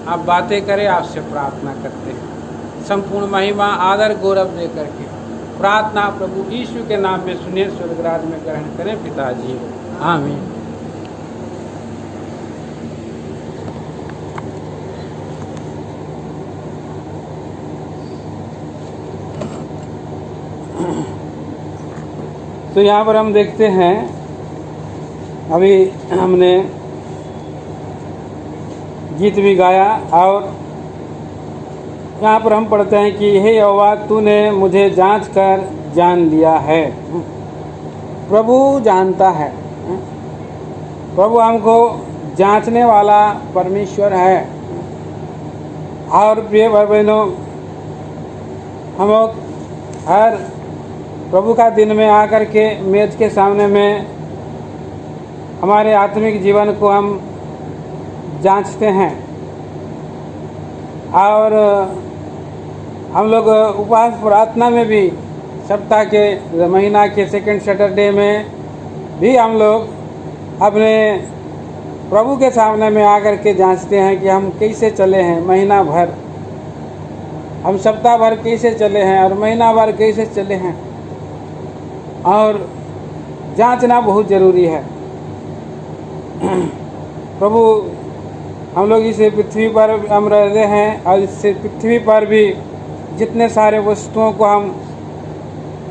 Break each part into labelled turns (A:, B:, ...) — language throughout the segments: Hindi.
A: आप बातें करें, आपसे प्रार्थना करते हैं। संपूर्ण महिमा आदर गौरव दे करके प्रार्थना प्रभु यीशु के नाम में सुने, स्वर्गराज में ग्रहण करें पिताजी। आमीन। तो यहाँ पर हम देखते हैं, अभी हमने गीत भी गाया और यहाँ पर हम पढ़ते हैं कि हे यहोवा, तूने मुझे जांच कर जान लिया है। प्रभु जानता है, प्रभु हमको जांचने वाला परमेश्वर है। और प्रिय भाई बहनों, हम लोग हर प्रभु का दिन में आकर के मेज के सामने में हमारे आत्मिक जीवन को हम जांचते हैं। और हम लोग उपवास प्रार्थना में भी सप्ताह के महीना के सेकंड सैटरडे में भी हम लोग अपने प्रभु के सामने में आकर के जांचते हैं कि हम कैसे चले हैं महीना भर, हम सप्ताह भर कैसे चले हैं और महीना भर कैसे चले हैं। और जांचना बहुत ज़रूरी है। प्रभु, हम लोग इस पृथ्वी पर हम रहते हैं और इस पृथ्वी पर भी जितने सारे वस्तुओं को हम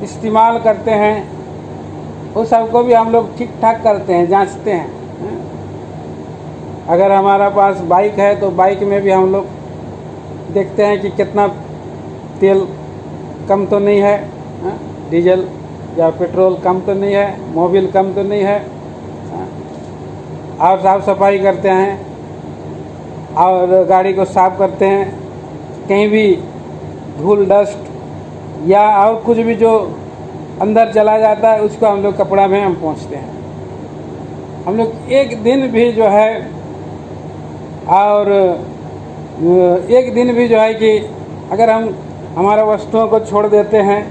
A: इस्तेमाल करते हैं उस सबको भी हम लोग ठीक ठाक करते हैं, जांचते हैं। अगर हमारा पास बाइक है तो बाइक में भी हम लोग देखते हैं कि कितना तेल कम तो नहीं है, डीजल या पेट्रोल कम तो नहीं है, मोबिल कम तो नहीं है। और साफ़ सफाई करते हैं और गाड़ी को साफ़ करते हैं। कहीं भी धूल डस्ट या और कुछ भी जो अंदर चला जाता है उसको हम लोग कपड़ा में हम पोंछते हैं। हम लोग एक दिन भी जो है, और एक दिन भी जो है कि अगर हम हमारा वस्तुओं को छोड़ देते हैं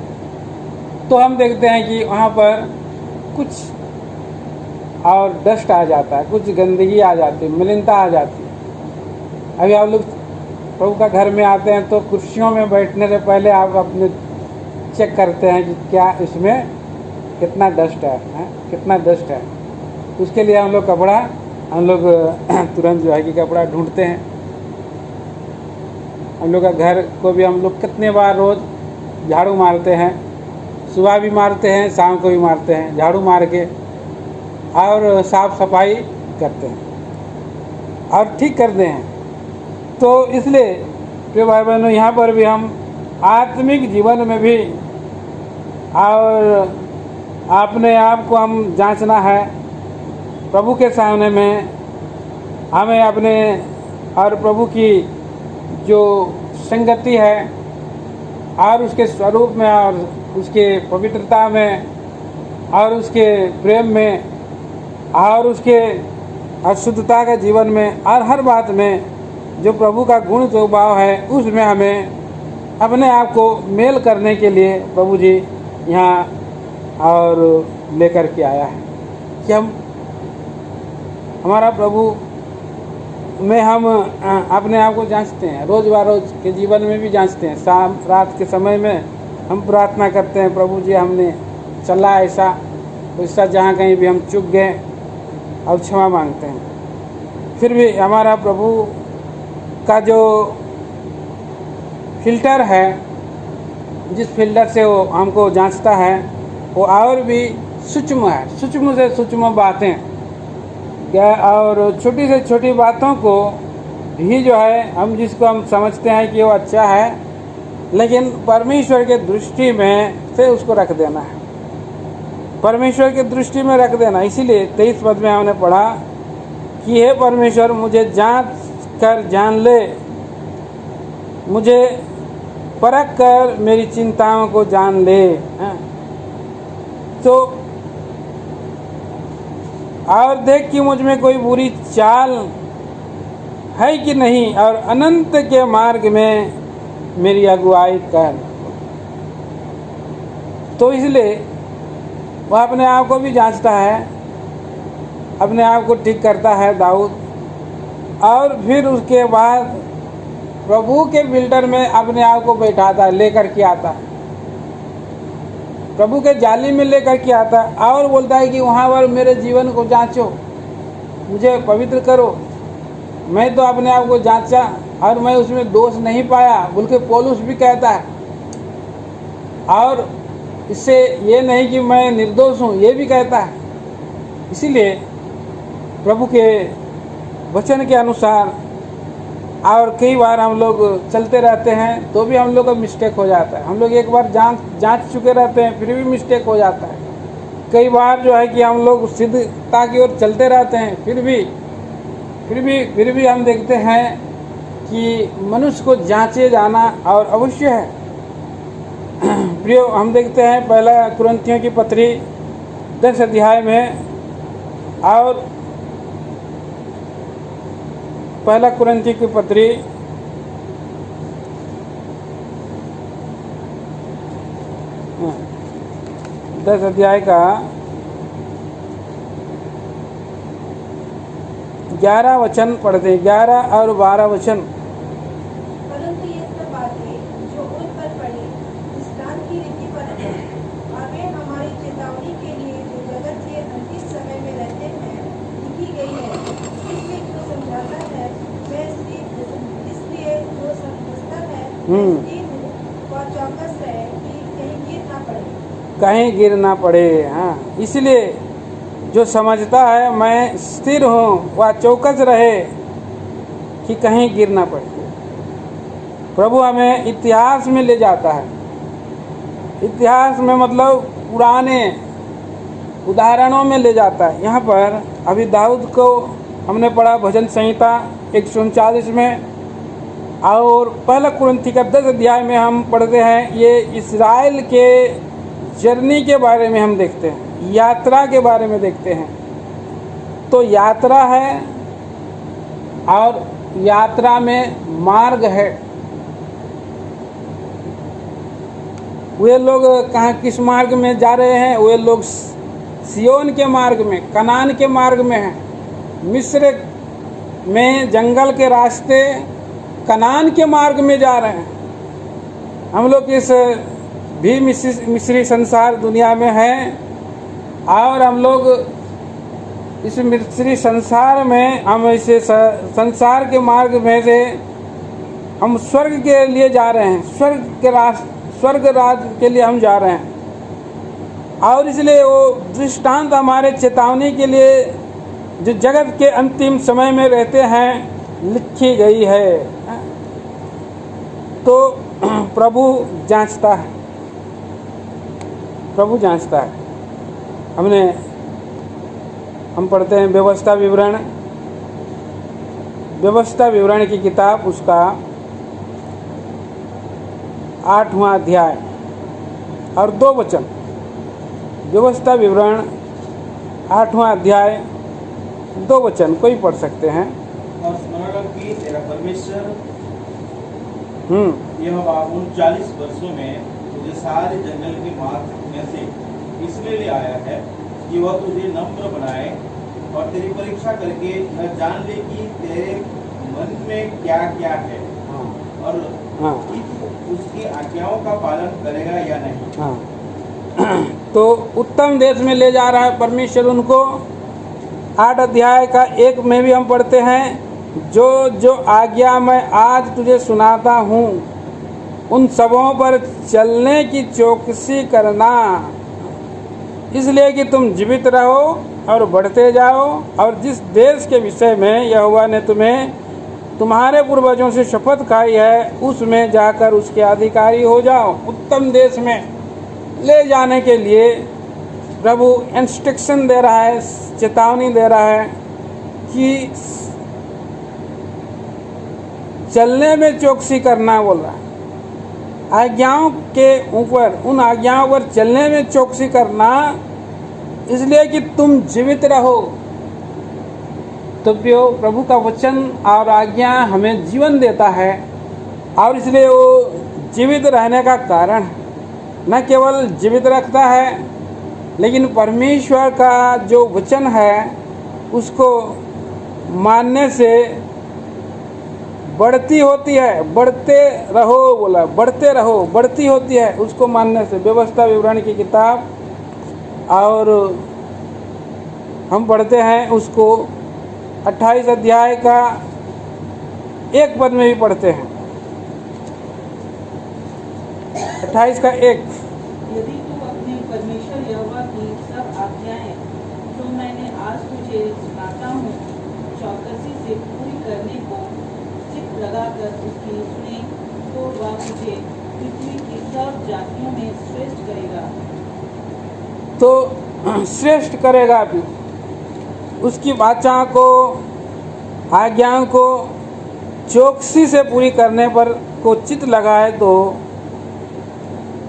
A: तो हम देखते हैं कि वहाँ पर कुछ और डस्ट आ जाता है, कुछ गंदगी आ जाती है, मलिनता आ जाती है। अभी आप लोग प्रभु का घर में आते हैं तो कुर्सियों में बैठने से पहले आप अपने चेक करते हैं कि क्या इसमें कितना डस्ट है, कितना डस्ट है। उसके लिए हम लोग कपड़ा तुरंत जो है कि कपड़ा ढूंढते हैं। हम लोग का घर को भी हम लोग कितने बार रोज़ झाड़ू मारते हैं, सुबह भी मारते हैं, शाम को भी मारते हैं, झाड़ू मार के और साफ़ सफाई करते हैं और ठीक करते हैं। तो इसलिए प्रिय भाई बहनों, यहाँ पर भी हम आत्मिक जीवन में भी और अपने आप को हम जांचना है। प्रभु के सामने में हमें अपने और प्रभु की जो संगति है और उसके स्वरूप में और उसके पवित्रता में और उसके प्रेम में और उसके अशुद्धता के जीवन में और हर बात में जो प्रभु का गुण स्वभाव है उसमें हमें अपने आप को मेल करने के लिए प्रभु जी यहाँ और लेकर के आया है कि हम हमारा प्रभु में हम अपने आप को जांचते हैं। रोज़ रोज़ के जीवन में भी जांचते हैं। शाम रात के समय में हम प्रार्थना करते हैं, प्रभु जी हमने चला ऐसा वैसा, जहाँ कहीं भी हम चूक गए और क्षमा मांगते हैं। फिर भी हमारा प्रभु का जो फिल्टर है, जिस फिल्टर से वो हमको जांचता है, वो और भी सूक्ष्म है, सूक्ष्म से सूक्ष्म बातें और छोटी से छोटी बातों को भी जो है हम जिसको हम समझते हैं कि वो अच्छा है, लेकिन परमेश्वर के दृष्टि में से उसको रख देना है, परमेश्वर की दृष्टि में रख देना। इसीलिए 23 पद में हमने पढ़ा कि हे परमेश्वर, मुझे जांच कर जान ले, मुझे परख कर मेरी चिंताओं को जान ले। तो और देख कि मुझ में कोई बुरी चाल है कि नहीं, और अनंत के मार्ग में मेरी अगुवाई कर। तो इसलिए वह अपने आप को भी जांचता है, अपने आप को ठीक करता है दाऊद, और फिर उसके बाद प्रभु के फिल्टर में अपने आप को बैठाता है, लेकर के आता है, प्रभु के जाली में लेकर के आता है और बोलता है कि वहाँ पर मेरे जीवन को जांचो, मुझे पवित्र करो। मैं तो अपने आप को जांचा और मैं उसमें दोष नहीं पाया, बल्कि पौलुस भी कहता है। और इससे ये नहीं कि मैं निर्दोष हूँ, ये भी कहता है। इसीलिए प्रभु के वचन के अनुसार और कई बार हम लोग चलते रहते हैं तो भी हम लोग का मिस्टेक हो जाता है। हम लोग एक बार जांच चुके रहते हैं फिर भी मिस्टेक हो जाता है। कई बार जो है कि हम लोग सिद्धता की ओर चलते रहते हैं फिर भी हम देखते हैं कि मनुष्य को जांचे जाना और अवश्य है। प्रियो, हम देखते हैं पहला कुरिन्थियों की पत्री 10 अध्याय में, और पहला कुरिन्थियों की पत्री 10 अध्याय का 11 वचन पढ़ते हैं, 11 और 12 वचन।
B: परंतु ये सब बातें जो उन पर पड़ी दृष्टांत की रीति पर है, आगे हमारी चेतावनी के लिए जो जगत के अंतिम समय में रहते हैं लिखी गई है। इसलिए जो समझाता है मैं इसलिए जो समझता है वह चौकस है कि कहीं गिर ना पड़े।
A: हाँ, इसलिए जो समझता है मैं स्थिर हूँ वह चौकस रहे कि कहीं गिर ना पड़े। प्रभु हमें इतिहास में ले जाता है। इतिहास में मतलब पुराने उदाहरणों में ले जाता है। यहाँ पर अभी दाऊद को हमने पढ़ा भजन संहिता 139 में, और पहला कुरिन्थी का 10 अध्याय में हम पढ़ते हैं। ये इस्राएल के जर्नी के बारे में हम देखते हैं, यात्रा के बारे में देखते हैं। तो यात्रा है और यात्रा में मार्ग है। वे लोग कहाँ किस मार्ग में जा रहे हैं? वे लोग सियोन के मार्ग में, कनान के मार्ग में हैं। मिस्र में जंगल के रास्ते कनान के मार्ग में जा रहे हैं। हम लोग इस भी मिस्री संसार दुनिया में हैं, और हम लोग इस मिस्री संसार में हम इसे संसार के मार्ग में से हम स्वर्ग के लिए जा रहे हैं। स्वर्ग राज के लिए हम जा रहे हैं। और इसलिए वो दृष्टांत हमारे चेतावनी के लिए जो जगत के अंतिम समय में रहते हैं लिखी गई है। तो प्रभु जांचता है, प्रभु जांचता है। हम पढ़ते हैं व्यवस्था विवरण की किताब, उसका 8वां अध्याय और 2 वचन। व्यवस्था विवरण 8वां अध्याय 2 वचन कोई पढ़ सकते हैं।
C: और स्मरण रख कि तेरा परमेश्वर यह बाबू 40 वर्षों में तुझे सारे जंगल के मार्ग में से इसलिए ले आया है कि वह तुझे नम्र बनाए और तेरी परीक्षा करके यह जान ले कि तेरे मन में क्या क्या है, और उसकी आज्ञाओं का पालन करेगा या नहीं।
A: तो उत्तम देश में ले जा रहा है परमेश्वर उनको। 8 अध्याय का 1 में भी हम पढ़ते हैं, जो आज्ञा मैं आज तुझे सुनाता हूँ उन सबों पर चलने की चौकसी करना, इसलिए कि तुम जीवित रहो और बढ़ते जाओ, और जिस देश के विषय में यहोवा ने तुम्हारे पूर्वजों से शपथ खाई है उसमें जाकर उसके अधिकारी हो जाओ। उत्तम देश में ले जाने के लिए प्रभु इंस्ट्रक्शन दे रहा है, चेतावनी दे रहा है कि चलने में चौकसी करना बोल रहा है। आज्ञाओं के ऊपर, उन आज्ञाओं पर चलने में चौकसी करना, इसलिए कि तुम जीवित रहो। तो प्रभु का वचन और आज्ञा हमें जीवन देता है, और इसलिए वो जीवित रहने का कारण न केवल जीवित रखता है, लेकिन परमेश्वर का जो वचन है उसको मानने से बढ़ती होती है, बढ़ते रहो बोला, बढ़ते रहो, बढ़ती होती है उसको मानने से। व्यवस्था विवरण की किताब, और हम पढ़ते हैं उसको 28 अध्याय का 1 पद में भी पढ़ते हैं, 28 का 1।
D: यदि तू अपने परमेश्वर यहोवा की सब आज्ञाएं जो मैंने आज तुझे सुनाता हूँ चौकसी से पूरी करने को चित्त लगाकर उसकी सुने तो वह तुझे पृथ्वी की सब जातियों में श्रेष्ठ करेगा।
A: तो श्रेष्ठ करेगा भी, उसकी वाचा को, आज्ञाओं को चौकसी से पूरी करने पर को चित्त लगाए तो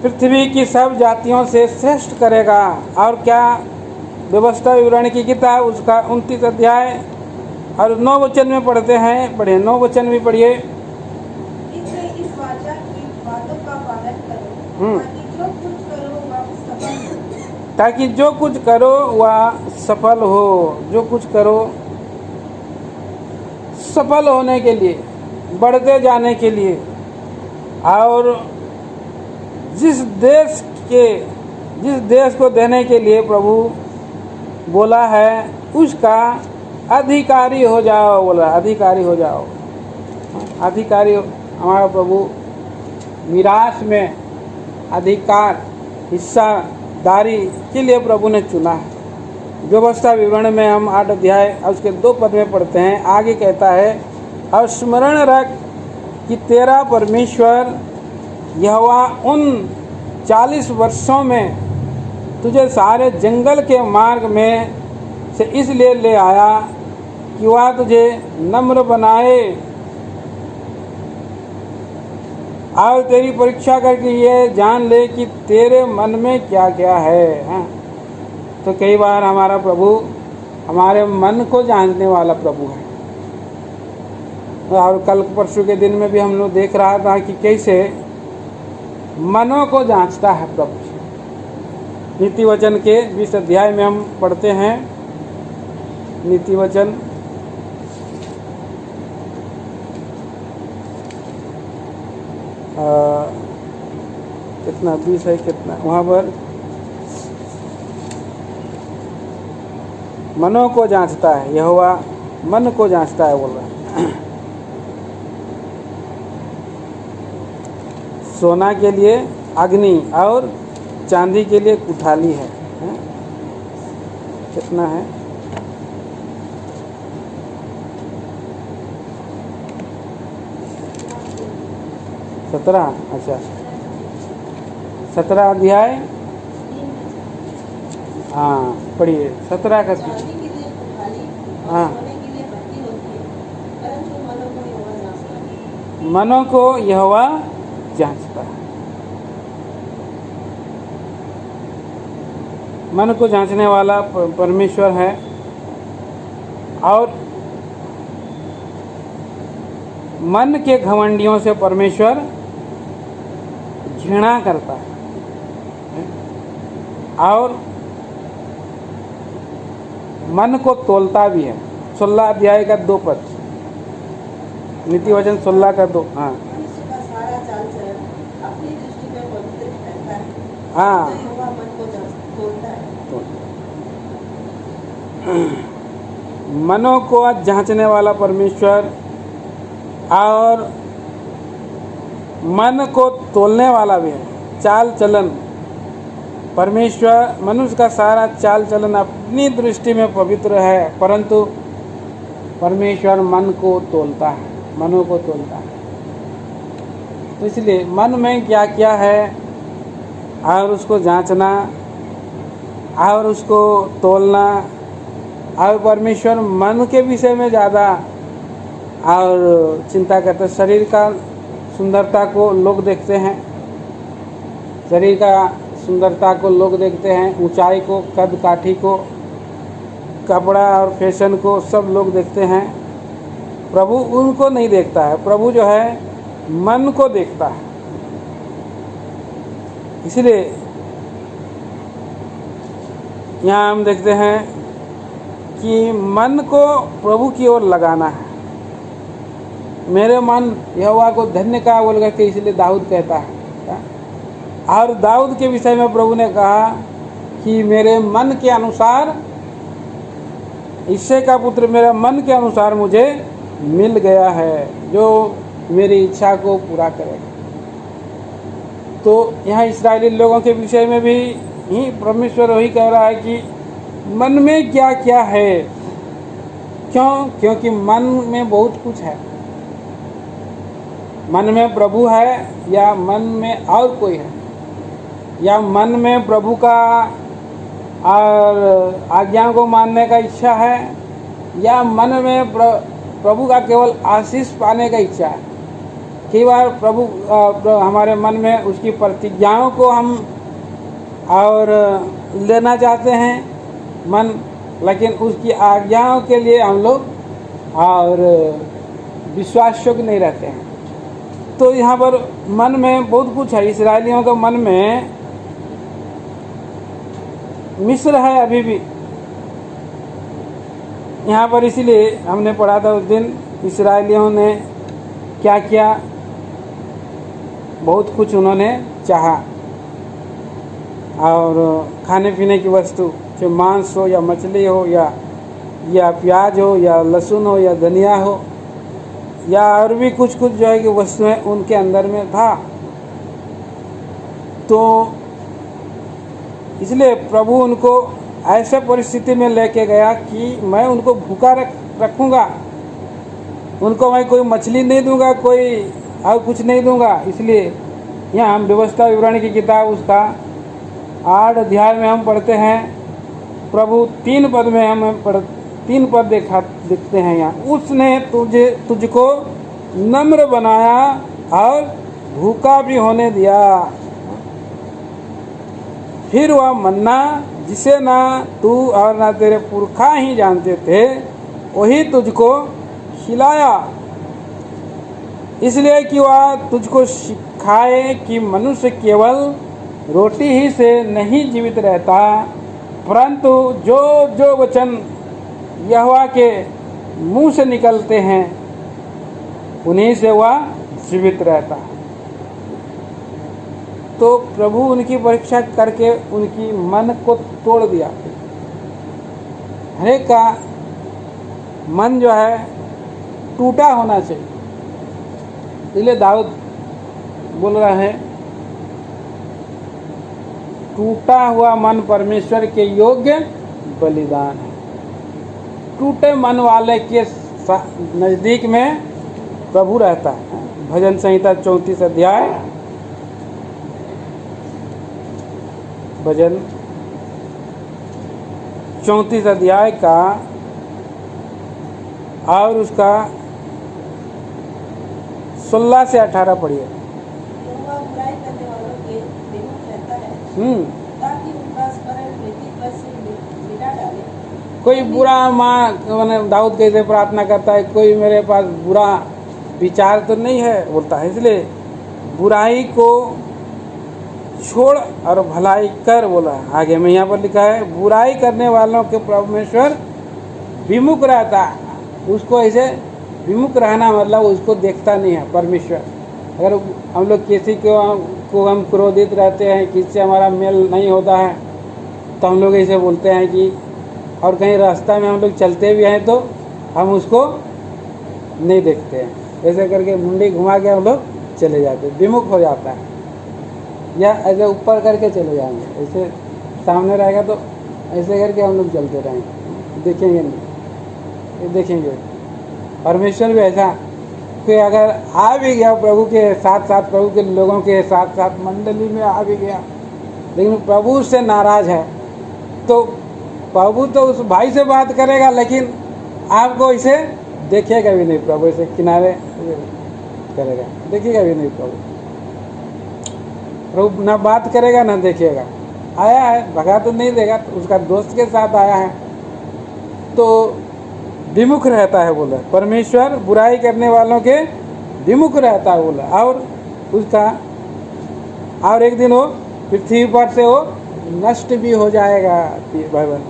A: पृथ्वी की सब जातियों से श्रेष्ठ करेगा। और क्या, व्यवस्था विवरण की किताब उसका 29 अध्याय और 9 वचन में पढ़ते हैं, पढ़िए 9 वचन भी पढ़िए।
B: इसलिए इस वाचा की बातों का पालन करो, ताकि जो कुछ करो वह सफल हो।
A: ताकि जो कुछ करो वह सफल हो। जो कुछ करो सफल होने के लिए, बढ़ते जाने के लिए, और जिस देश को देने के लिए प्रभु बोला है उसका अधिकारी हो जाओ। बोला अधिकारी हो जाओ। अधिकारी हमारा प्रभु मिरास में अधिकार, हिस्सादारी के लिए प्रभु ने चुना है। व्यवस्था विवरण में हम 8 अध्याय और उसके 2 पद में पढ़ते हैं। आगे कहता है, और स्मरण रख कि तेरा परमेश्वर यहोवा उन 40 वर्षों में तुझे सारे जंगल के मार्ग में से इसलिए ले आया कि वह तुझे नम्र बनाए और तेरी परीक्षा करके ये जान ले कि तेरे मन में क्या क्या है। हाँ? तो कई बार हमारा प्रभु हमारे मन को जानने वाला प्रभु है। और कल परसों के दिन में भी हम लोग देख रहा था कि कैसे मनों को जांचता है प्रभु। नीति वचन के 20 अध्याय में हम पढ़ते हैं, नीति वचन कितना 20 है, कितना वहाँ पर मनों को जांचता है, यहोवा मन को जांचता है बोल रहा है। सोना के लिए अग्नि और चांदी के लिए कुठाली है। कितना है? सत्रह। अच्छा 17 अध्याय, हाँ पढ़िए 17 का। हाँ, मनों को यहोवा जांचता है। मन को जांचने वाला परमेश्वर है। और मन के घमंडियों से परमेश्वर घृणा करता है। और मन को तोलता भी है। 16 अध्याय का 2 पद, नीति वचन 16 का 2। हाँ
B: मनुष्य का सारा चाल चलन अपनी दृष्टि में पवित्र ठहरता है,
A: हाँ,
B: तो यहोवा मन को तोलता है।
A: मनों को जांचने वाला परमेश्वर और मन को तोलने वाला भी है। चाल चलन, परमेश्वर मनुष्य का सारा चाल चलन अपनी दृष्टि में पवित्र है, परंतु परमेश्वर मन को तोलता है, मनों को तोलता है। तो इसलिए मन में क्या क्या है और उसको जांचना और उसको तोलना। और परमेश्वर मन के विषय में ज़्यादा और चिंता करते। शरीर का सुंदरता को लोग देखते हैं, शरीर का सुंदरता को लोग देखते हैं, ऊंचाई को, कद काठी को, कपड़ा और फैशन को सब लोग देखते हैं। प्रभु उनको नहीं देखता है, प्रभु जो है मन को देखता है। इसलिए यहाँ हम देखते हैं कि मन को प्रभु की ओर लगाना है। मेरे मन यहोवा को धन्य का बोल करके इसलिए दाऊद कहता है। और दाऊद के विषय में प्रभु ने कहा कि मेरे मन के अनुसार, ईशे का पुत्र मेरे मन के अनुसार मुझे मिल गया है, जो मेरी इच्छा को पूरा करेगा। तो यहाँ इस्राएली लोगों के विषय में भी ही परमेश्वर वही कह रहा है कि मन में क्या क्या है। क्यों? क्योंकि मन में बहुत कुछ है। मन में प्रभु है या मन में और कोई है, या मन में प्रभु का और आज्ञा को मानने का इच्छा है, या मन में प्रभु का केवल आशीष पाने का इच्छा है। कई बार प्रभु हमारे मन में उसकी प्रतिज्ञाओं को हम और लेना चाहते हैं मन, लेकिन उसकी आज्ञाओं के लिए हम लोग और विश्वास योग्य नहीं रहते हैं। तो यहाँ पर मन में बहुत कुछ है। इस्राएलियों के मन में मिस्र है अभी भी यहाँ पर, इसीलिए हमने पढ़ा था उस दिन इस्राएलियों ने क्या किया, बहुत कुछ उन्होंने चाहा। और खाने पीने की वस्तु, जो मांस हो या मछली हो या प्याज हो या लहसुन हो या धनिया हो या और भी कुछ कुछ जो है कि वस्तुएं उनके अंदर में था। तो इसलिए प्रभु उनको ऐसे परिस्थिति में लेके गया कि मैं उनको भूखा रखूँगा, उनको मैं कोई मछली नहीं दूंगा, कोई और कुछ नहीं दूंगा। इसलिए यहाँ हम व्यवस्था विवरण की किताब उसका 8 अध्याय में हम पढ़ते हैं, प्रभु 3 पद में हम 3 पद दिखते हैं यहाँ। उसने तुझको नम्र बनाया और भूखा भी होने दिया, फिर वह मन्ना जिसे ना तू और ना तेरे पुरखा ही जानते थे, वही तुझको खिलाया, इसलिए कि वह तुझको सिखाए कि मनुष्य केवल रोटी ही से नहीं जीवित रहता, परंतु जो जो वचन यहोवा के मुंह से निकलते हैं उन्हीं से वह जीवित रहता। तो प्रभु उनकी परीक्षा करके उनकी मन को तोड़ दिया। हरेक का मन जो है टूटा होना चाहिए। इसलिए दाऊद बोल रहा है, टूटा हुआ मन परमेश्वर के योग्य बलिदान है। टूटे मन वाले के नज़दीक में प्रभु रहता है। भजन संहिता 34 अध्याय, भजन 34 अध्याय का और उसका 16 से 18 पढ़िए।
B: यहोवा बुराई करने वालों के विमुख रहता है, ताकि उनका स्मरण मृत्यु पर से मिटा डाले।
A: कोई बुरा माँ मैंने दाऊद कैसे प्रार्थना करता है, कोई मेरे पास बुरा विचार तो नहीं है बोलता है। इसलिए बुराई को छोड़ और भलाई कर बोला। आगे में यहाँ पर लिखा है, बुराई करने वालों के परमेश्वर विमुख रहता है। उसको ऐसे विमुख रहना मतलब उसको देखता नहीं है परमेश्वर। अगर हम लोग किसी को हम क्रोधित रहते हैं, किसी से हमारा मेल नहीं होता है, तो हम लोग ऐसे बोलते हैं कि, और कहीं रास्ता में हम लोग चलते भी हैं तो हम उसको नहीं देखते हैं, ऐसे करके मुंडी घुमा के हम लोग चले जाते हैं, विमुख हो जाता है। या ऐसे ऊपर करके चले जाएंगे, ऐसे सामने रहेगा तो ऐसे करके हम लोग चलते रहेंगे, देखेंगे नहीं, देखेंगे। परमेश्वर भी ऐसा, कि अगर आ भी गया प्रभु के साथ साथ, प्रभु के लोगों के साथ साथ मंडली में आ भी गया, लेकिन प्रभु उससे नाराज है, तो प्रभु तो उस भाई से बात करेगा, लेकिन आपको इसे देखेगा भी नहीं। प्रभु इसे किनारे करेगा, देखेगा भी नहीं प्रभु। प्रभु ना बात करेगा ना देखेगा। आया है, भगा तो नहीं देगा, तो उसका दोस्त के साथ आया है तो विमुख रहता है बोला। परमेश्वर बुराई करने वालों के विमुख रहता है बोला। और उसका और एक दिन वो पृथ्वी पर से वो नष्ट भी हो जाएगा। बाइबल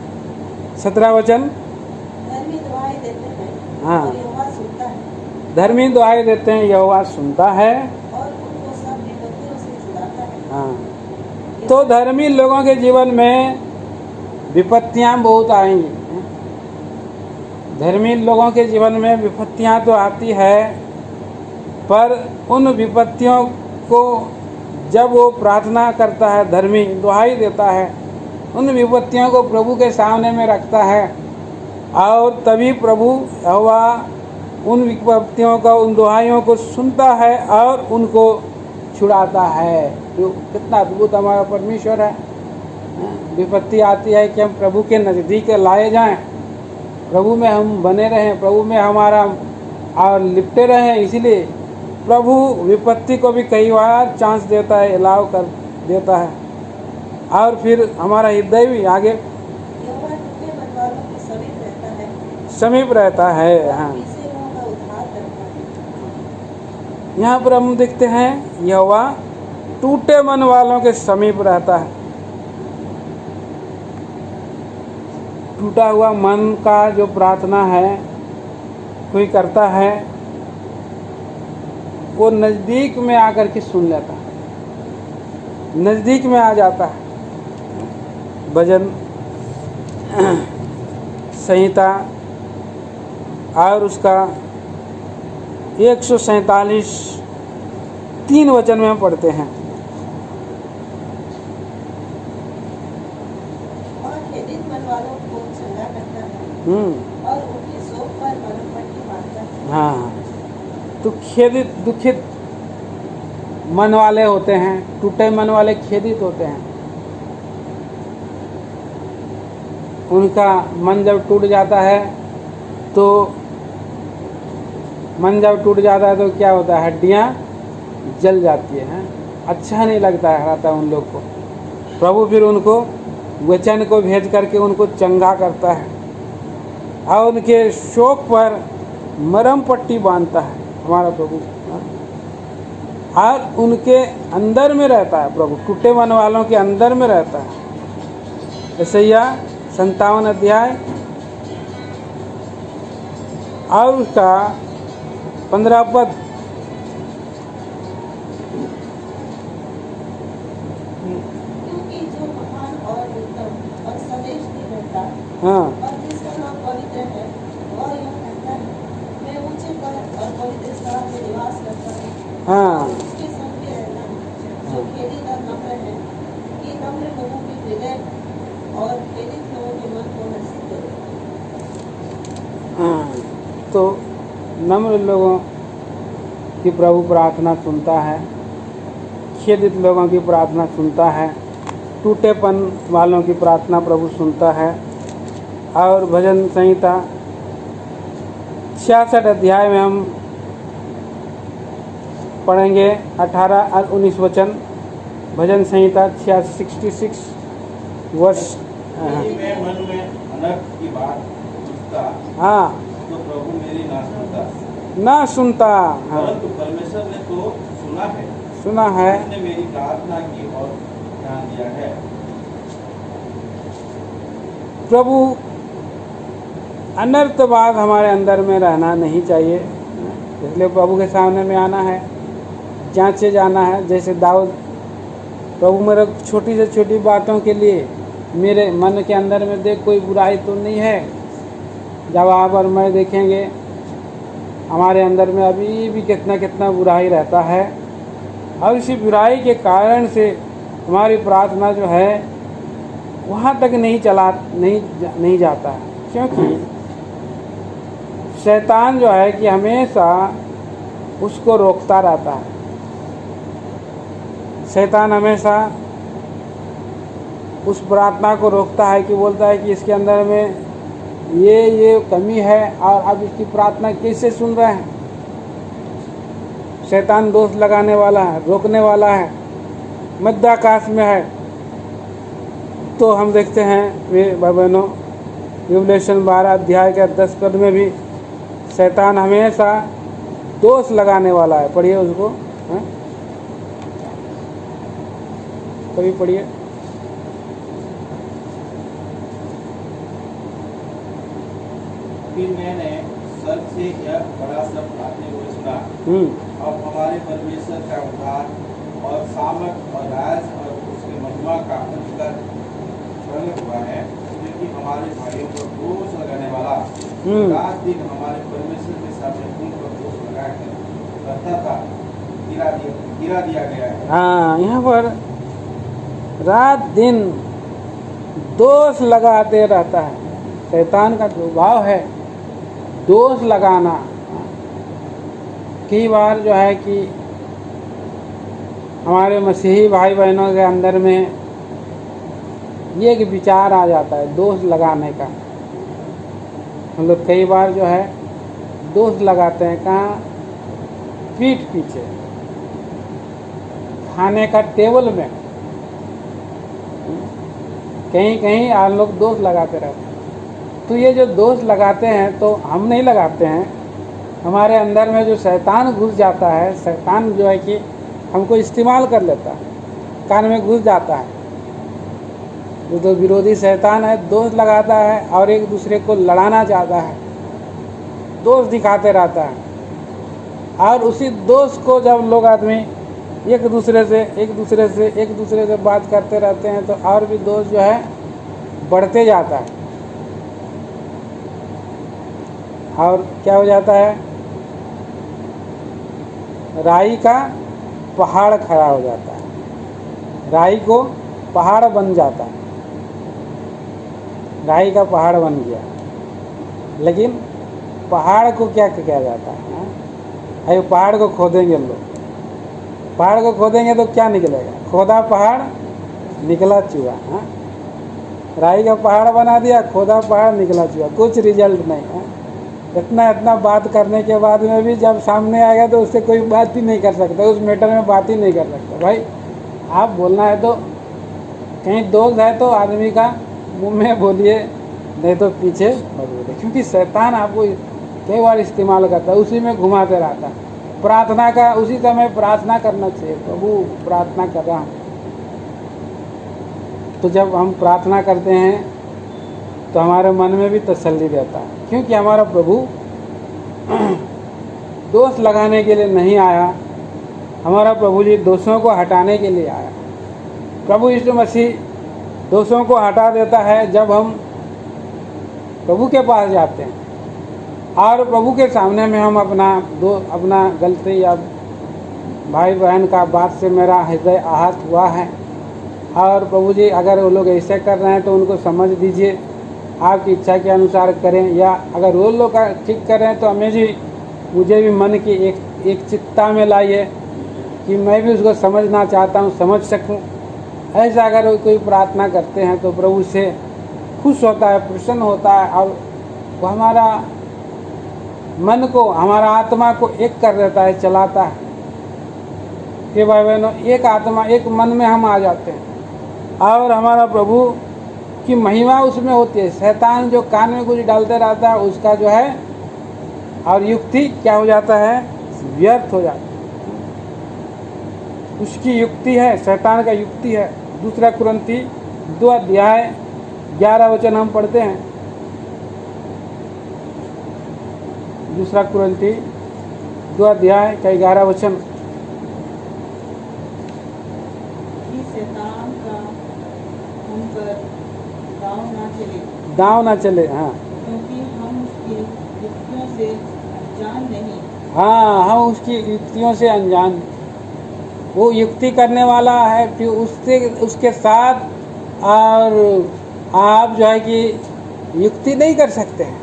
A: 17 वचन,
B: धर्मी दुआएं देते हैं
A: हाँ।
B: और यहोवा सुनता है,
A: धर्मी दुआई देते हैं, यहोवा सुनता है।
B: और उनको सब विपत्तियों से छुड़ाता है।
A: हाँ, तो धर्मी लोगों के जीवन में विपत्तियां बहुत आएंगी। धर्मी लोगों के जीवन में विपत्तियां तो आती है, पर उन विपत्तियों को जब वो प्रार्थना करता है, धर्मी दुहाई देता है, उन विपत्तियों को प्रभु के सामने में रखता है, और तभी प्रभु यहोवा उन विपत्तियों का, उन दुहाइयों को सुनता है और उनको छुड़ाता है। जो कितना अद्भुत हमारा परमेश्वर है। विपत्ति आती है कि हम प्रभु के नज़दीक लाए जाएं, प्रभु में हम बने रहें, प्रभु में हमारा और लिपटे रहें। इसीलिए प्रभु विपत्ति को भी कई बार चांस देता है, अलाउ कर देता है, और फिर हमारा हृदय भी आगे
B: यहोवा टूटे मन वालों के समीप रहता है।
A: समीप रहता है। हाँ,
B: इसे लोगों का उद्धार करता है।
A: यहाँ पर हम देखते हैं यहोवा टूटे मन वालों के समीप रहता है। टूटा हुआ मन का जो प्रार्थना है कोई करता है, वो नज़दीक में आकर के सुन लेता है, नज़दीक में आ जाता है। भजन संहिता और उसका 147 3 वचन में हम पढ़ते हैं।
B: और खेदित मन वालों को चंगा करता है और उनकी शोक पर मरहम पट्टी बांधता है।
A: हाँ, तो खेदित दुखित मन वाले होते हैं, टूटे मन वाले खेदित होते हैं। उनका मन जब टूट जाता है तो क्या होता है, हड्डियाँ जल जाती हैं, अच्छा नहीं लगता है रहता उन लोग को। प्रभु फिर उनको वचन को भेज करके उनको चंगा करता है और उनके शोक पर मरहम पट्टी बांधता है हमारा प्रभु, और उनके अंदर में रहता है। प्रभु टूटे मन वालों के अंदर में रहता है। यशायाह 57 अध्याय और उसका 15 पद।
B: क्योंकि जो महान और उत्तम और सदैव स्थिर रहता है
A: हाँ,
B: और जिसका नाम पवित्र है, वह यह कहता है, मैं ऊंचे पर और पवित्र स्थान में निवास करता हूँ।
A: हाँ,
B: उसके संग में रहना, जो खेदित और नम्र है, कि नम्र लोगों के हृदय और खेदित लोगों के मन को हर्षित करे।
A: हाँ, तो नम्र लोगों की प्रभु प्रार्थना सुनता है, खेदित लोगों की प्रार्थना सुनता है, टूटेपन वालों की प्रार्थना प्रभु सुनता है। और भजन संहिता 66 अध्याय में हम पढ़ेंगे 18 और 19 वचन। भजन संहिता 66 वर्ष।
C: यदि मैं मन में अनर्थ की बात सोचता
A: हाँ,
C: तो प्रभु मेरी ना सुनता,
A: ना सुनता। हाँ,
C: परंतु परमेश्वर ने तो सुना है,
A: सुना है।
C: उसने मेरी प्रार्थना की और ध्यान दिया है।
A: प्रभु अनर्थवाद हमारे अंदर में रहना नहीं चाहिए, इसलिए प्रभु के सामने में आना है, जांचे जाना है। जैसे दाऊद, प्रभु मेरे छोटी से छोटी बातों के लिए मेरे मन के अंदर में देख कोई बुराई तो नहीं है। जब आप और मैं देखेंगे हमारे अंदर में अभी भी कितना कितना बुराई रहता है, और इसी बुराई के कारण से हमारी प्रार्थना जो है वहाँ तक नहीं जाता है, क्योंकि शैतान जो है कि हमेशा उसको रोकता रहता है। शैतान हमेशा उस प्रार्थना को रोकता है कि बोलता है कि इसके अंदर में ये कमी है और अब इसकी प्रार्थना कैसे सुन रहे हैं। शैतान दोष लगाने वाला है, रोकने वाला है, मध्याकाश में है। तो हम देखते हैं वे बहनों, रिवलेशन 12 अध्याय के 10 पद में भी शैतान हमेशा दोष लगाने वाला है। पढ़िए उसको, कभी पढ़िए।
C: फिर मैंने स्वर्ग से यह बड़ा शब्द आते हुए सुना, अब हमारे परमेश्वर का उद्धार और सामर्थ और राज और उसके महिमा का अधिकार प्रकट हुआ है, क्योंकि हमारे भाइयों पर दोष लगाने वाला रात दिन हमारे परमेश्वर के सामने उन पर दोष लगाकर करता था, गिरा दिया गया है।
A: हाँ, यहाँ पर रात दिन दोष लगाते रहता है। शैतान का स्वभाव है दोष लगाना। कई बार जो है कि हमारे मसीही भाई बहनों के अंदर में ये एक विचार आ जाता है दोष लगाने का। हम लोग कई बार जो है दोष लगाते हैं, कहाँ? पीठ पीछे, खाने का टेबल में, कहीं कहीं आप लोग दोष लगाते रहते हैं। तो ये जो दोष लगाते हैं तो हम नहीं लगाते हैं, हमारे अंदर में जो शैतान घुस जाता है, शैतान जो है कि हमको इस्तेमाल कर लेता है, कान में घुस जाता है। जो तो विरोधी शैतान है, दोष लगाता है और एक दूसरे को लड़ाना चाहता है, दोष दिखाते रहता है। और उसी दोष को जब लोग आदमी एक दूसरे से बात करते रहते हैं तो और भी दोष जो है बढ़ते जाता है। और क्या हो जाता है? राई का पहाड़ खड़ा हो जाता है, राई को पहाड़ बन जाता है, राई का पहाड़ बन गया। लेकिन पहाड़ को क्या किया जाता है? अरे पहाड़ को खोदेंगे लोग, पहाड़ को खोदेंगे तो क्या निकलेगा? खोदा पहाड़ निकला चूहा। हाँ, राई का पहाड़ बना दिया, खोदा पहाड़ निकला चूहा, कुछ रिजल्ट नहीं है। इतना बात करने के बाद में भी जब सामने आएगा तो उससे कोई बात ही नहीं कर सकता, उस मैटर में बात ही नहीं कर सकता। भाई आप बोलना है तो कहीं दोष है तो आदमी का मुंह में बोलिए, नहीं तो पीछे मत बोलिए, क्योंकि शैतान आपको कई बार इस्तेमाल करता है, उसी में घुमाते रहता है। प्रार्थना का उसी समय प्रार्थना करना चाहिए, प्रभु प्रार्थना कर रहा हूँ। तो जब हम प्रार्थना करते हैं तो हमारे मन में भी तसल्ली रहता है, क्योंकि हमारा प्रभु दोष लगाने के लिए नहीं आया, हमारा प्रभु जी दोषों को हटाने के लिए आया। प्रभु यीशु मसीह दोषों को हटा देता है जब हम प्रभु के पास जाते हैं और प्रभु के सामने में हम अपना गलती या भाई बहन का बात से मेरा हृदय आहत हुआ है और प्रभु जी अगर वो लोग ऐसे कर रहे हैं तो उनको समझ दीजिए, आपकी इच्छा के अनुसार करें, या अगर वो लोग ठीक कर रहे हैं तो मुझे भी मन की एक चित्ता में लाइए कि मैं भी उसको समझना चाहता हूँ, समझ सकूँ। ऐसा अगर कोई प्रार्थना करते हैं तो प्रभु से खुश होता है, प्रसन्न होता है और वो हमारा मन को, हमारा आत्मा को एक कर देता है, चलाता है। कि भाई बहनों, एक आत्मा एक मन में हम आ जाते हैं और हमारा प्रभु की महिमा उसमें होती है। शैतान जो कान में कुछ डालते रहता है उसका जो है और युक्ति क्या हो जाता है? व्यर्थ हो जाता है। उसकी युक्ति है, शैतान का युक्ति है। 2 कुरिन्थी 2 अध्याय 11 वचन हम पढ़ते हैं। 2 कुरिन्थी 2 अध्याय का 11 वचन।
D: शैतान का हम पर
A: दांव ना चले। हाँ,
D: क्योंकि हम उसकी युक्तियों से अनजान नहीं।
A: हाँ, हम उसकी युक्तियों से अनजान। वो युक्ति करने वाला है, फिर उसके साथ और आप जो है कि युक्ति नहीं कर सकते हैं।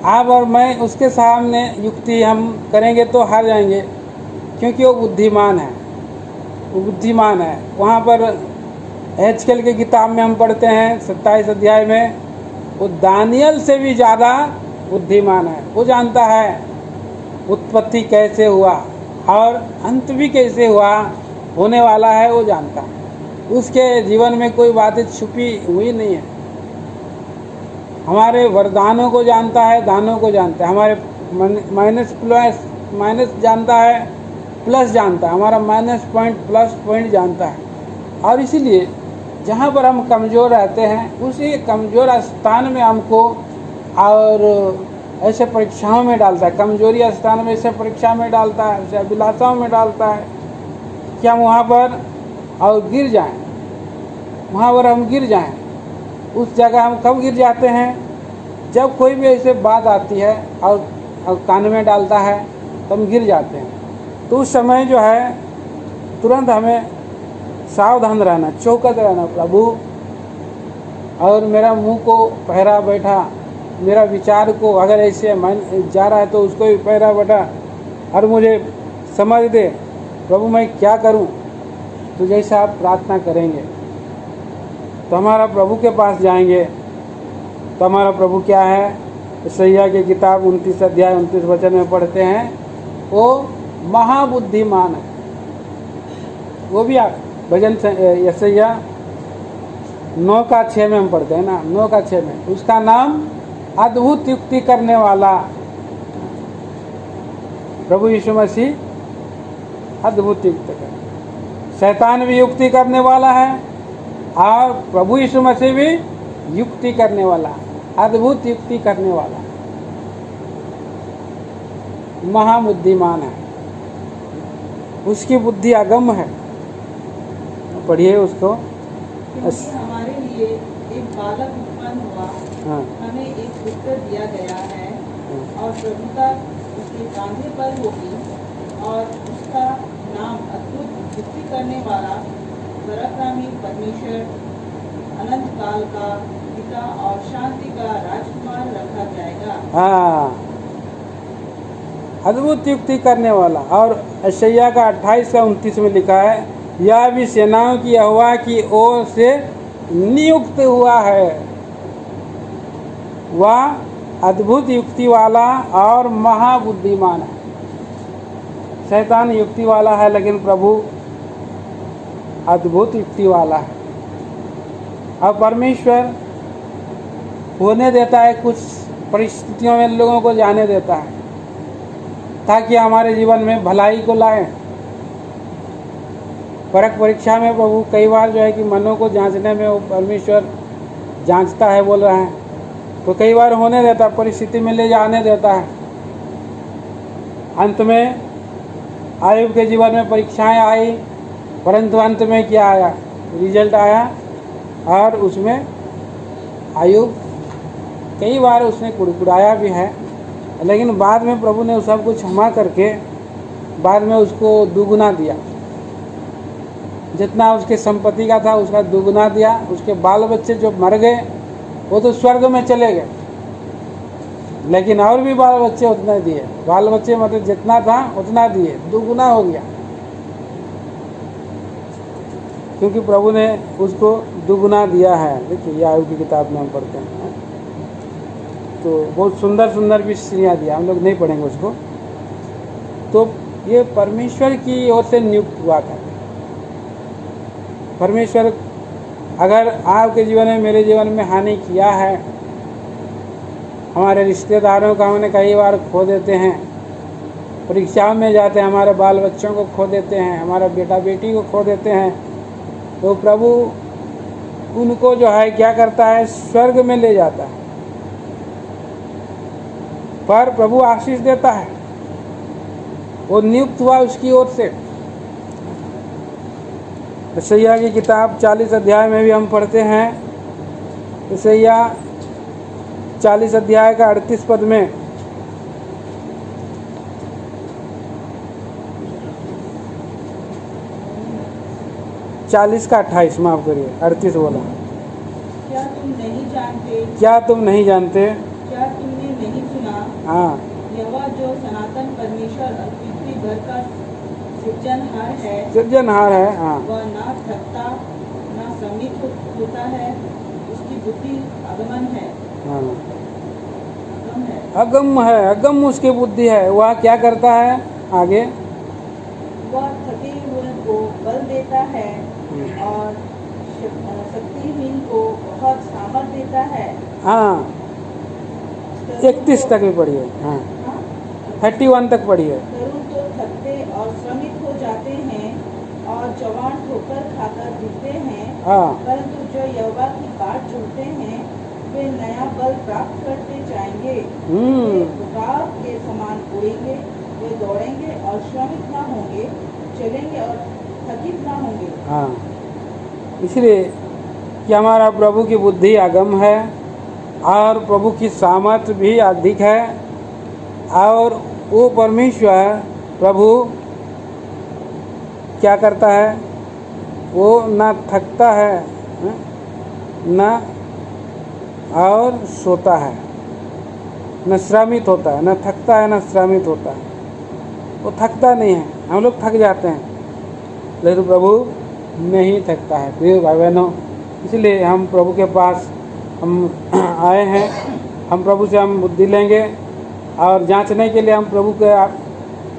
A: आप और मैं उसके सामने युक्ति हम करेंगे तो हार जाएंगे, क्योंकि वो बुद्धिमान है, वो बुद्धिमान है। वहाँ पर एजकेल की किताब में हम पढ़ते हैं 27 अध्याय में, वो दानियल से भी ज़्यादा बुद्धिमान है। वो जानता है उत्पत्ति कैसे हुआ और अंत भी कैसे होने वाला है, वो जानता है। उसके जीवन में कोई बातें छुपी हुई नहीं है। हमारे वरदानों को जानता है, दानों को जानता है। हमारे माइनस जानता है, प्लस जानता है। हमारा माइनस पॉइंट प्लस पॉइंट जानता है। और इसीलिए जहाँ पर हम कमज़ोर रहते हैं उसी कमज़ोर स्थान में हमको और ऐसे परीक्षाओं में डालता है, कमजोरी स्थान में ऐसे परीक्षा में डालता है, ऐसे अभिलाषाओं में डालता है कि हम वहाँ पर और गिर जाएं, वहाँ पर हम गिर जाएं। उस जगह हम कब गिर जाते हैं? जब कोई भी ऐसे बात आती है और कान में डालता है तो हम गिर जाते हैं। तो उस समय जो है तुरंत हमें सावधान रहना, चौकस रहना। प्रभु और मेरा मुंह को पहरा बैठा, मेरा विचार को अगर ऐसे मन जा रहा है तो उसको भी पहरा बैठा और मुझे समझ दे प्रभु मैं क्या करूं। तो जैसा आप प्रार्थना करेंगे तो हमारा प्रभु के पास जाएंगे तो हमारा प्रभु क्या है? यशायाह की किताब 29 अध्याय 29 वचन में पढ़ते हैं, वो महाबुद्धिमान है। वो भी आप भजन यशायाह 9:6 में हम पढ़ते हैं ना, 9:6 में। उसका नाम अद्भुत युक्ति करने वाला प्रभु यीशु मसीह अद्भुत युक्ति कर। शैतान भी युक्ति करने वाला है और प्रभु यीशु मसीह भी युक्ति करने वाला, अद्भुत युक्ति करने वाला, महाबुद्धिमान है। उसकी बुद्धि अगम है। पढ़िए उसको।
D: क्योंकि हमारे लिए एक बालक उत्पन्न हुआ,
A: हाँ।
D: हमें एक पुत्र दिया गया है और प्रभुता उसके कांधे पर होगी और उसका नाम अद्भुत युक्ति करने वाला, पराक्रमी परमेश्वर, अनंत काल का पिता और शांति का राजकुमार रखा जाएगा।
A: हाँ, अद्भुत युक्ति करने वाला। और यशायाह का 28:29 में लिखा है, यह भी सेनाओं की यहोवा की ओर से नियुक्त हुआ है। वह अद्भुत युक्ति वाला और महाबुद्धिमान है। शैतान युक्ति वाला है लेकिन प्रभु अद्भुत युक्ति वाला है। और परमेश्वर होने देता है, कुछ परिस्थितियों में लोगों को जाने देता है ताकि हमारे जीवन में भलाई को लाए। परख परीक्षा में प्रभु कई बार जो है कि मनों को जांचने में वो परमेश्वर जांचता है, बोल रहे हैं, तो कई बार होने देता, परिस्थिति में ले जाने देता है। अंत में आयुब के जीवन में परीक्षाएं आई, परंतु अंत में क्या आया? रिजल्ट आया और उसमें आयुब कई बार उसने कुड़कुड़ाया भी है, लेकिन बाद में प्रभु ने सब कुछ क्षमा करके बाद में उसको दुगुना दिया। जितना उसके संपत्ति का था उसका दुगुना दिया। उसके बाल बच्चे जो मर गए वो तो स्वर्ग में चले गए, लेकिन और भी बाल बच्चे उतने दिए। बाल बच्चे मतलब जितना था उतना दिए, दुगुना हो गया, क्योंकि प्रभु ने उसको दुगुना दिया है। देखिए आयुब की किताब में हम पढ़ते हैं तो बहुत सुंदर सुंदर भी श्रेणियाँ दिया, हम लोग नहीं पढ़ेंगे उसको। तो ये परमेश्वर की ओर से नियुक्त हुआ था। परमेश्वर अगर आपके जीवन में, मेरे जीवन में हानि किया है, हमारे रिश्तेदारों का हमने कई बार खो देते हैं, परीक्षाओं में जाते हैं, हमारे बाल बच्चों को खो देते हैं, हमारा बेटा बेटी को खो देते हैं, तो प्रभु उनको जो है क्या करता है? स्वर्ग में ले जाता है। पर प्रभु आशीष देता है, वो नियुक्त हुआ उसकी ओर से। यशायाह की किताब 40 अध्याय में भी हम पढ़ते हैं, यशायाह 40 अध्याय का 38 पद में, चालीस का 28, माफ करिए 38 बोला।
D: क्या तुम नहीं जानते?
A: क्या तुम नहीं जानते?
D: क्या तुमने नहीं सुना?
A: हाँ,
D: यहोवा जो सनातन परमेश्वर और पृथ्वी भर का सृजनहार है,
A: सृजनहार है। हाँ,
D: वह ना थकता ना श्रमित होता है, उसकी बुद्धि अगमन है।
A: हाँ,
D: अगम है।
A: अगम है, अगम उसकी बुद्धि है। वह क्या करता है? आगे,
D: वह थके हुए को बल देता है और शक्तिहीन को बहुत सामर्थ देता है।
A: हाँ 31 तक भी पढ़िए। हाँ 31 तक पढ़िए।
D: तरुण तो थकते और श्रमित हो जाते हैं और जवान ठोकर खाकर गिरते हैं,
A: हाँ,
D: परंतु जो यहोवा की बाट जोहते हैं वे नया बल प्राप्त करते जाएंगे।
A: हम्म।
D: वे उड़ाव के समान उड़ेंगे, वे दौड़ेंगे और श्रमित न होंगे, चलेंगे और थकित न होंगे।
A: हाँ, इसलिए कि हमारा प्रभु की बुद्धि अगम है और प्रभु की सामर्थ्य भी अधिक है, और वो परमेश्वर प्रभु क्या करता है, वो ना थकता है न और सोता है, न श्रमित होता है, न थकता है न श्रमित होता है। वो थकता नहीं है, हम लोग थक जाते हैं, लेकिन प्रभु नहीं थकता है। प्रिय भाई बहनों, इसलिए हम प्रभु के पास हम आए हैं, हम प्रभु से हम बुद्धि लेंगे और जांचने के लिए हम प्रभु के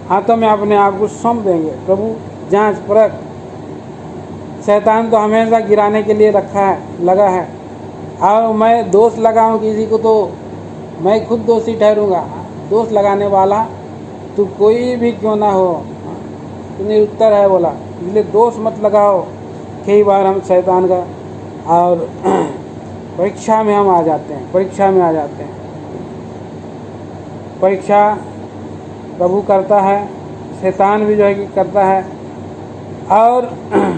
A: हाथों में अपने आप को सौंप देंगे। प्रभु जांच परख, शैतान तो हमेशा गिराने के लिए रखा है, लगा है, और मैं दोष लगाऊं किसी को तो मैं खुद दोषी ठहरूंगा। दोष लगाने वाला तू कोई भी क्यों ना हो, तू निरुत्तर है बोला, इसलिए दोष मत लगाओ। कई बार हम शैतान का और परीक्षा में हम आ जाते हैं, परीक्षा में आ जाते हैं। परीक्षा प्रभु करता है, शैतान भी जो है कि करता है, और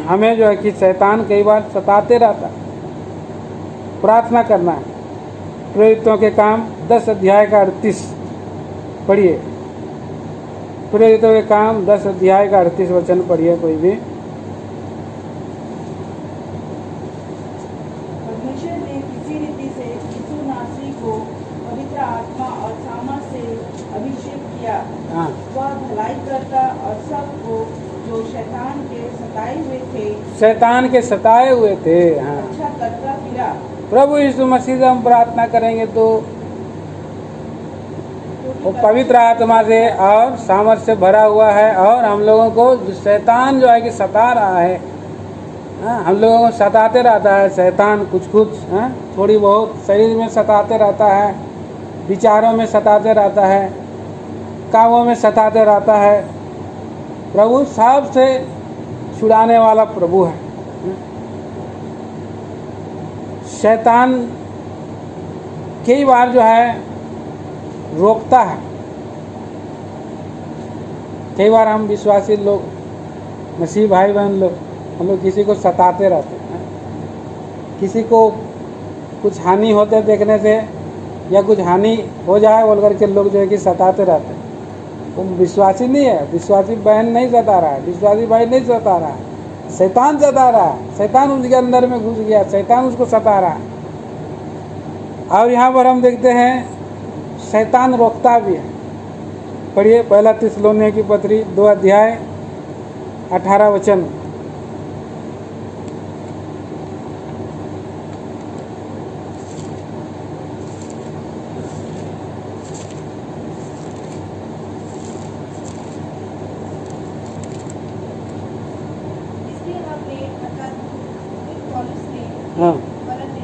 A: हमें जो है कि शैतान कई बार सताते रहता है। प्रार्थना करना है। प्रेरितों के काम 10 अध्याय का 38 पढ़िए। प्रेरितों के काम 10 अध्याय का 38 वचन पढ़िए कोई भी।
D: परमेश्वर ने किसी रीति से यीशु नासरी को पवित्र आत्मा और सामर्थ से अभिषेक किया।
A: हाँ,
D: वह भलाई करता और सबको जो शैतान के सताए हुए थे,
A: शैतान के सताए हुए थे, हाँ,
D: अच्छा करता फिरा।
A: प्रभु यीशु मसीह से हम प्रार्थना करेंगे तो वो पवित्र आत्मा से और सामर्थ्य से भरा हुआ है, और हम लोगों को जो शैतान जो है कि सता रहा है, हाँ, हम लोगों को सताते रहता है शैतान, कुछ कुछ थोड़ी बहुत शरीर में सताते रहता है, विचारों में सताते रहता है, कामों में सताते रहता है। प्रभु सबसे छुड़ाने वाला प्रभु है। शैतान कई बार जो है रोकता है। कई बार हम विश्वासी लोग, मसीह भाई बहन लोग, हम लोग किसी को सताते रहते हैं, किसी को कुछ हानि होते देखने से या कुछ हानि हो जाए बोल करके लोग जो है कि सताते रहते हैं। वो विश्वासी नहीं है, विश्वासी बहन नहीं सता रहा है, विश्वासी भाई नहीं सता रहा है, शैतान सता रहा है, शैतान उसके अंदर में घुस गया, शैतान उसको सता रहा है। और यहाँ पर हम देखते हैं शैतान रोकता भी है। पढ़िए पहला थिस्सलुनीय की पत्री 2 अध्याय 18 वचन।
B: इसलिए हमने अर्थात पौलुस ने
A: हाँ,
B: परंतु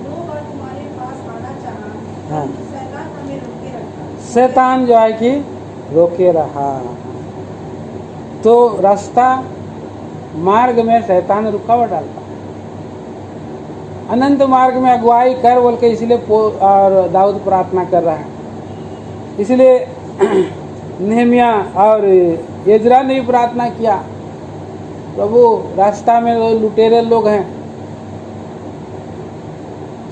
B: 2 बार तुम्हारे पास आना चाहा,
A: हाँ।
B: परंतु शैतान हमें रोके रखा।
A: शैतान जो है कि रोके रहा। तो रास्ता मार्ग में शैतान रुकावट डालता है। अनंत मार्ग में अगुवाई कर बोल के इसलिए और दाऊद प्रार्थना कर रहा है। इसलिए नेहमिया और एजरा ने भी प्रार्थना किया, प्रभु रास्ता में लुटेरे लोग हैं,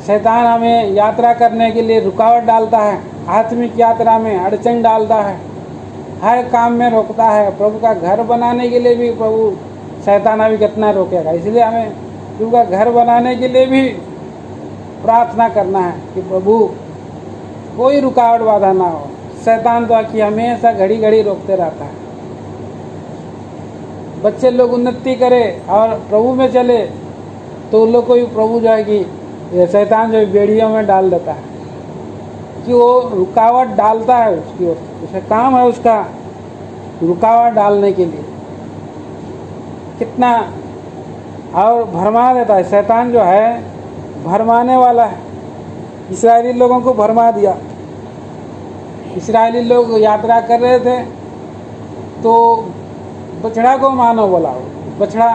A: शैतान हमें यात्रा करने के लिए रुकावट डालता है, आत्मिक यात्रा में अड़चन डालता है, हर काम में रोकता है। प्रभु का घर बनाने के लिए भी प्रभु शैतान अभी कितना रोकेगा। इसलिए हमें प्रभु का घर बनाने के लिए भी प्रार्थना करना है कि प्रभु कोई रुकावट बाधा ना हो। शैतान तो आके हमेशा घड़ी घड़ी रोकते रहता है। बच्चे लोग उन्नति करे और प्रभु में चले तो उन लोग को भी प्रभु जो है कि ये शैतान जो बेड़ियों में डाल देता है, कि वो रुकावट डालता है उसकी ओर, उसका काम है उसका रुकावट डालने के लिए कितना, और भरमा देता है। शैतान जो है भरमाने वाला है। इस्राएली लोगों को भरमा दिया। इस्राएली लोग यात्रा कर रहे थे तो बछड़ा को मानो बोला, बछड़ा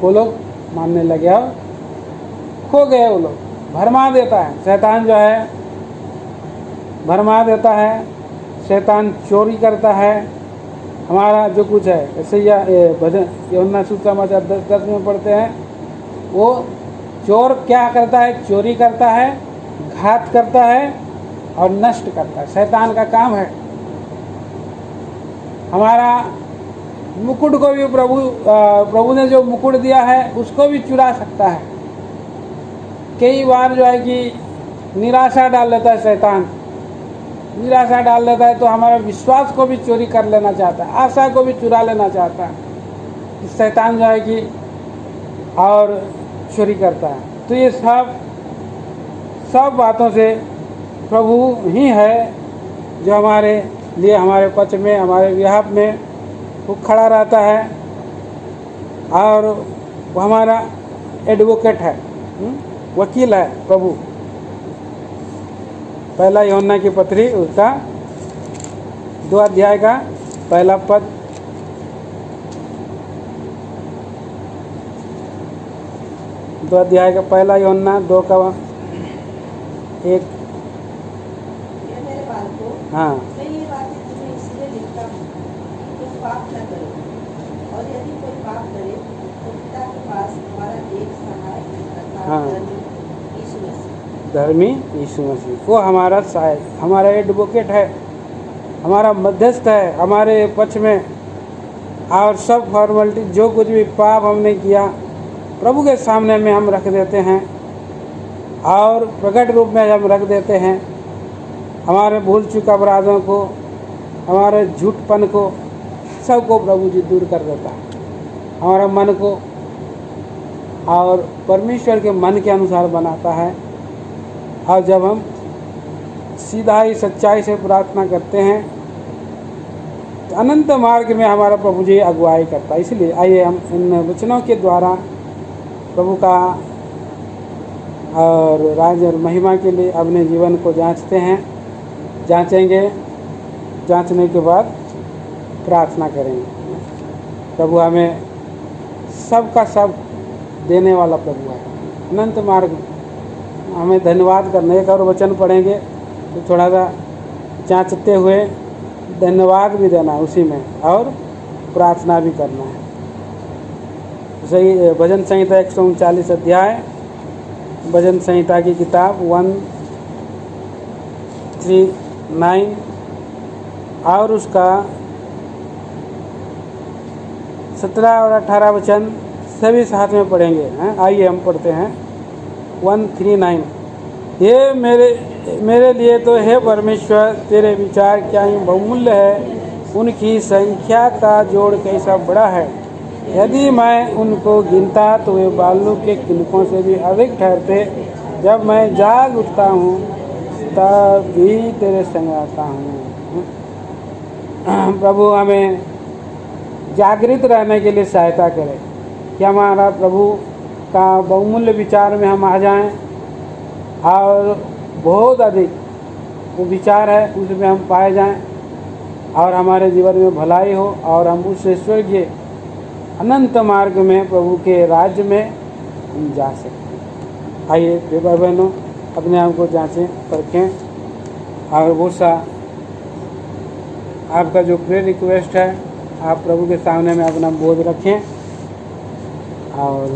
A: वो लोग मानने लगे और खो गए वो लोग। भरमा देता है। शैतान जो है भरमा देता है, शैतान चोरी करता है हमारा जो कुछ है। ऐसे भजन यूहन्ना सुसमाचार 10:10 में पढ़ते हैं, वो चोर क्या करता है? चोरी करता है, घात करता है और नष्ट करता है। शैतान का काम है। हमारा मुकुट को भी प्रभु ने जो मुकुट दिया है उसको भी चुरा सकता है। कई बार जो है कि निराशा डाल लेता है शैतान, निराशा डाल देता है तो हमारे विश्वास को भी चोरी कर लेना चाहता है, आशा को भी चुरा लेना चाहता है। शैतान जो है कि और चोरी करता है। तो ये सब बातों से प्रभु ही है जो हमारे लिए, हमारे पक्ष में, हमारे बिहाफ में वो खड़ा रहता है और वो हमारा एडवोकेट है, वकील है प्रभु। पहला यूहन्ना की पत्री उसका 2 अध्याय का पहला पद, दो अध्याय का पहला यूहन्ना 2 का 1।
B: ये मेरे बालकों,
A: हाँ
B: मैं ये बातें तुम्हें इसलिए लिखता हूँ कि तुम पाप न करो, और यदि कोई पाप करे तो पिता के पास हमारा एक सहायक अर्थात
A: हाँ।
B: यीशु मसीह,
A: धर्मी यीशु मसीह, वो हमारा सहायक, हमारा एडवोकेट है, हमारा मध्यस्थ है हमारे पक्ष में। और सब फॉर्मेलिटी जो कुछ भी पाप हमने किया प्रभु के सामने में हम रख देते हैं और प्रकट रूप में हम रख देते हैं। हमारे भूल चूक अपराधों को, हमारे झूठपन को, सबको प्रभु जी दूर कर देता है। हमारे मन को और परमेश्वर के मन के अनुसार बनाता है। और जब हम सीधाई सच्चाई से प्रार्थना करते हैं तो अनंत मार्ग में हमारा प्रभु जी अगुवाई करता है। इसलिए आइए हम इन वचनों के द्वारा प्रभु का और राज और महिमा के लिए अपने जीवन को जांचते हैं, जांचेंगे। जांचने के बाद प्रार्थना करेंगे। प्रभु हमें सबका सब देने वाला प्रभु है, अनंत मार्ग। हमें धन्यवाद करना। एक और वचन पढ़ेंगे तो थोड़ा सा जांचते हुए धन्यवाद भी देना है उसी में, और प्रार्थना भी करना है। सही भजन संहिता 139 अध्याय, भजन संहिता की किताब 139 और उसका 17 और 18 वचन सभी साथ में पढ़ेंगे हैं। आइए हम पढ़ते हैं 139। ये मेरे लिए तो हे परमेश्वर, तेरे विचार क्या ही बहुमूल्य है, उनकी संख्या का जोड़ कैसा बड़ा है। यदि मैं उनको गिनता तो वे बालू के किनकों से भी अधिक ठहरते। जब मैं जाग उठता हूँ तब भी तेरे संग आता हूँ। प्रभु हमें जागृत रहने के लिए सहायता करे कि हमारा प्रभु का बहुमूल्य विचार में हम आ जाएं और बहुत अधिक वो विचार है उसमें हम पाए जाएं और हमारे जीवन में भलाई हो और हम उस स्वर्गीय अनंत मार्ग में प्रभु के राज्य में हम जा सकें। आइए भाई बहनों, अपने आप को जांचें, परखें और वो सा आपका जो प्रेयर रिक्वेस्ट है आप प्रभु के सामने में अपना बोझ रखें और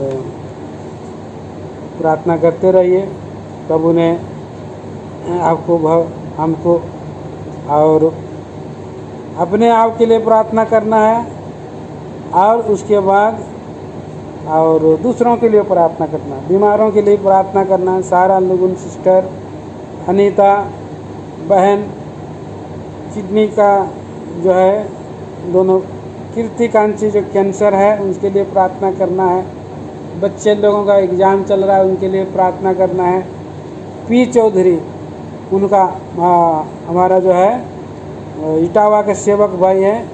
A: प्रार्थना करते रहिए। प्रभु ने आपको हमको और अपने आप के लिए प्रार्थना करना है और उसके बाद और दूसरों के लिए प्रार्थना करना, बीमारों के लिए प्रार्थना करना। सारा लोगन सिस्टर, अनीता बहन, किडनी का जो है दोनों, कीर्ति कांची जो कैंसर है उसके लिए प्रार्थना करना है। बच्चे लोगों का एग्ज़ाम चल रहा है उनके लिए प्रार्थना करना है। पी चौधरी उनका हमारा जो है इटावा के सेवक भाई हैं,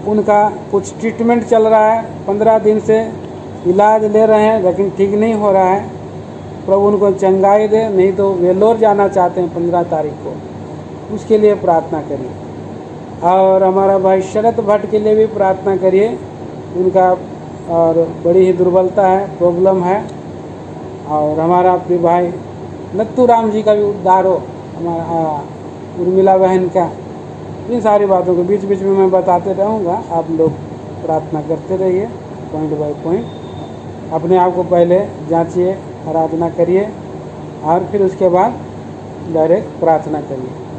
A: उनका कुछ ट्रीटमेंट चल रहा है, 15 दिन से इलाज ले रहे हैं लेकिन ठीक नहीं हो रहा है। प्रभु उनको चंगाई दे, नहीं तो वेलोर जाना चाहते हैं 15 तारीख को, उसके लिए प्रार्थना करिए। और हमारा भाई शरद भट्ट के लिए भी प्रार्थना करिए, उनका और बड़ी ही दुर्बलता है, प्रॉब्लम है। और हमारा अपने भाई नत्थू राम जी का भी उद्धार हो, हमारा उर्मिला बहन का। इन सारी बातों को बीच बीच में मैं बताते रहूँगा, आप लोग प्रार्थना करते रहिए पॉइंट बाय पॉइंट। अपने आप को पहले जांचिए, आराधना करिए और फिर उसके बाद डायरेक्ट प्रार्थना करिए।